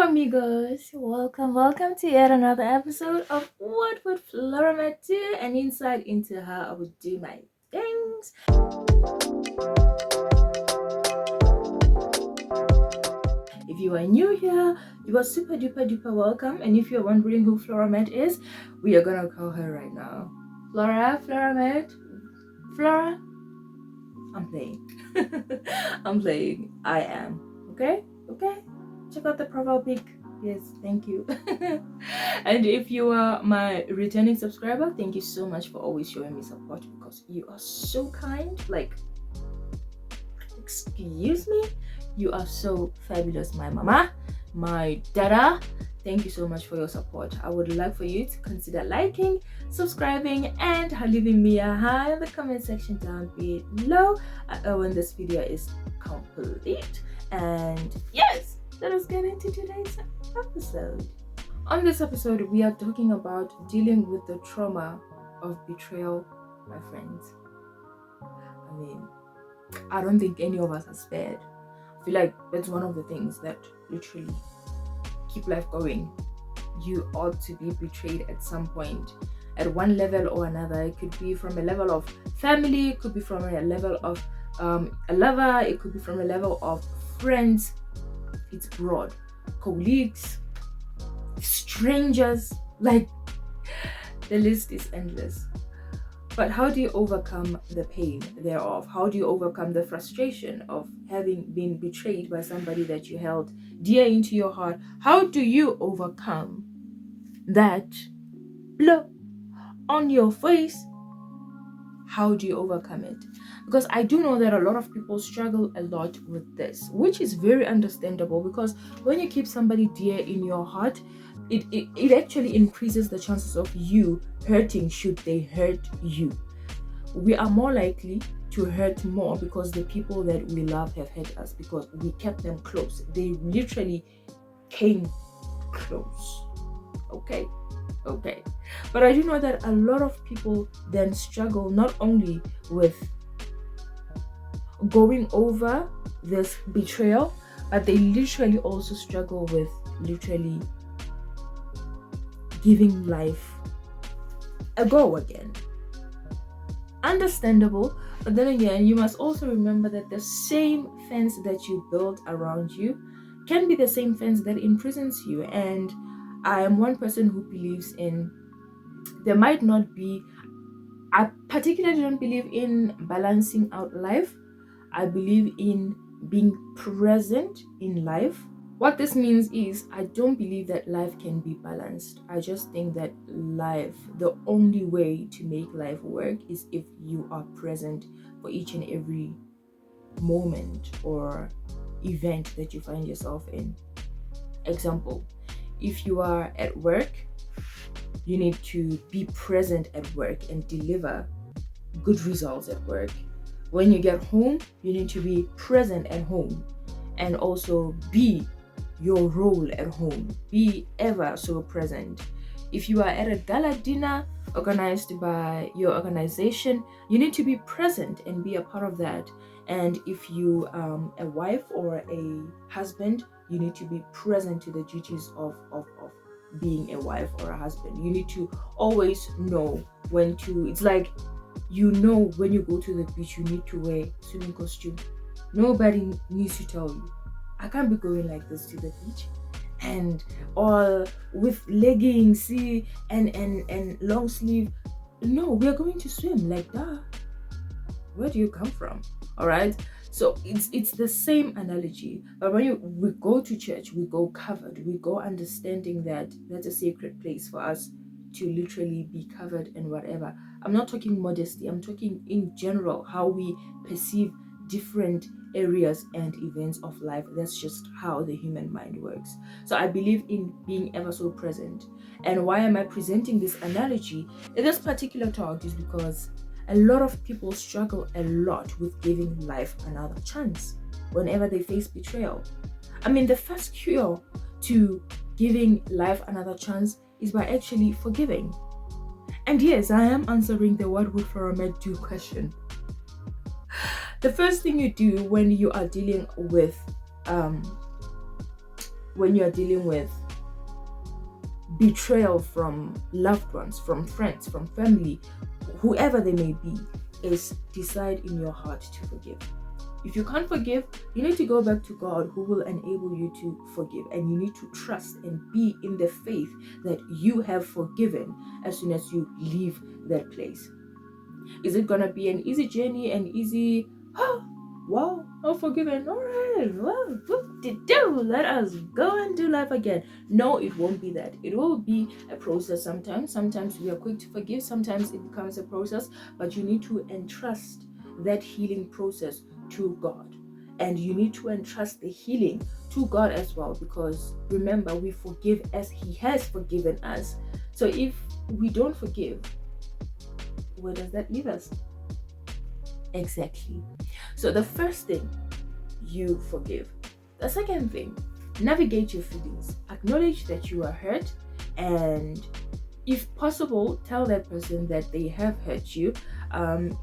amigos, welcome to yet another episode of What Would FlorahMat Do? An insight into how I would do my things. If you are new here, you are super duper welcome. And if you're wondering who FlorahMat is, we are gonna call her right now. FlorahMat, Florah. I'm playing. I'm playing. I am. Okay? Check out the profile pic. Yes, thank you. And if you are my returning subscriber, thank you so much for always showing me support, because you are so kind. Like, excuse me, you are so fabulous, my mama, my dada. Thank you so much for your support. I would like for you to consider liking, subscribing, and leaving me a hi in the comment section down below when this video is complete. And yes, let us get into today's episode. On this episode, we are talking about dealing with the trauma of betrayal by friends. I mean, I don't think any of us are spared. I feel like that's one of the things that literally keep life going. You ought to be betrayed at some point, at one level or another. It could be from a level of family, it could be from a level of a lover, it could be from a level of friends. It's broad. Colleagues, strangers, like the list is endless. But how do you overcome the pain thereof? How do you overcome the frustration of having been betrayed by somebody that you held dear into your heart? How do you overcome that blow on your face? How do you overcome it? Because I do know that a lot of people struggle a lot with this, which is very understandable, because when you keep somebody dear in your heart, it actually increases the chances of you hurting should they hurt you. We are more likely to hurt more because the people that we love have hurt us, because we kept them close. They literally came close. Okay. But I do know that a lot of people then struggle not only with going over this betrayal, but they literally also struggle with literally giving life a go again. Understandable, but then again, you must also remember that the same fence that you build around you can be the same fence that imprisons you. And I am one person who believes in, there might not be, I particularly don't believe in balancing out life. I believe in being present in life. What this means is, I don't believe that life can be balanced. I just think that life, the only way to make life work is if you are present for each and every moment or event that you find yourself in. Example, if you are at work, you need to be present at work and deliver good results at work. When you get home, you need to be present at home and also be your role at home. Be ever so present. If you are at a gala dinner organized by your organization, you need to be present and be a part of that. And if you a wife or a husband, you need to be present to the duties of being a wife or a husband. You need to always know when to, it's like, you know, when you go to the beach, you need to wear swimming costume. Nobody needs to tell you. I can't be going like this to the beach and all with leggings, see, and long sleeve. No, we are going to swim. Like, duh. Where do you come from? All right. So it's the same analogy. But when we go to church, we go covered. We go understanding that that's a sacred place for us to literally be covered and whatever. I'm not talking modesty. I'm talking in general how we perceive different areas and events of life. That's just how the human mind works. So I believe in being ever so present. And why am I presenting this analogy in this particular talk is because a lot of people struggle a lot with giving life another chance whenever they face betrayal. I mean, the first cure to giving life another chance is by actually forgiving. And yes, I am answering the what would FlorahMat do question. The first thing you do when you are dealing with when you're dealing with betrayal from loved ones, from friends, from family, whoever they may be, is decide in your heart to forgive. If you can't forgive, you need to go back to God, who will enable you to forgive. And you need to trust and be in the faith that you have forgiven as soon as you leave that place. Is it going to be an easy journey, an easy, oh, wow, I'm forgiven, all right, well, whoop-de-doo, let us go and do life again? No, it won't be that. It will be a process sometimes. Sometimes we are quick to forgive, sometimes it becomes a process, but you need to entrust that healing process to God. And you need to entrust the healing to God as well, because remember, we forgive as He has forgiven us. So if we don't forgive, where does that leave us? Exactly. So the first thing, you forgive. The second thing, navigate your feelings. Acknowledge that you are hurt, and if possible, tell that person that they have hurt you.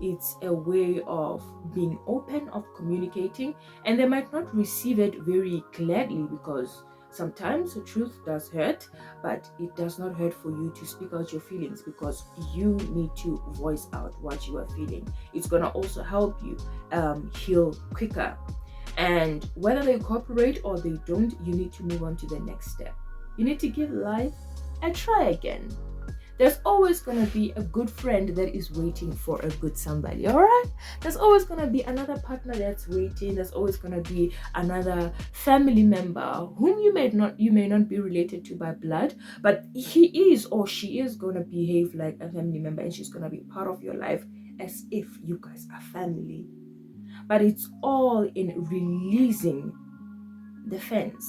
It's a way of being open, of communicating, and they might not receive it very gladly, because sometimes the truth does hurt, but it does not hurt for you to speak out your feelings, because you need to voice out what you are feeling. It's gonna also help you heal quicker. And whether they cooperate or they don't, you need to move on to the next step. You need to give life a try again. There's always going to be a good friend that is waiting for a good somebody, all right? There's always going to be another partner that's waiting. There's always going to be another family member whom you may not be related to by blood, but he is or she is going to behave like a family member, and she's going to be part of your life as if you guys are family. But it's all in releasing the fence.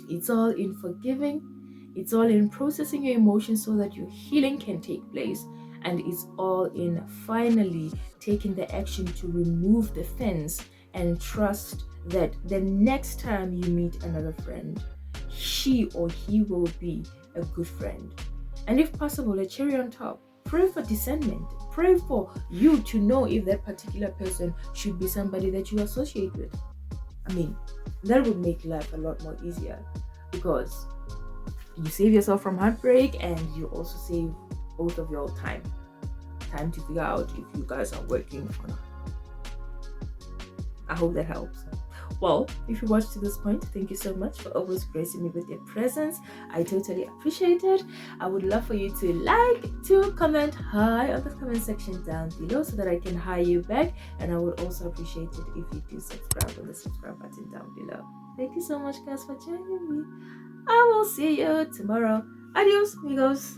It's all in forgiving. It's all in processing your emotions so that your healing can take place. And it's all in finally taking the action to remove the fence and trust that the next time you meet another friend, she or he will be a good friend. And if possible, a cherry on top, pray for discernment. Pray for you to know if that particular person should be somebody that you associate with. I mean, that would make life a lot more easier, because you save yourself from heartbreak, and you also save both of your time to figure out if you guys are working or not. I hope that helps. Well, if you watched to this point, thank you so much for always gracing me with your presence. I totally appreciate it. I would love for you to like, to comment hi on the comment section down below so that I can hi you back. And I would also appreciate it if you do subscribe on the subscribe button down below. Thank you so much, guys, for joining me. I will see you tomorrow. Adios, amigos.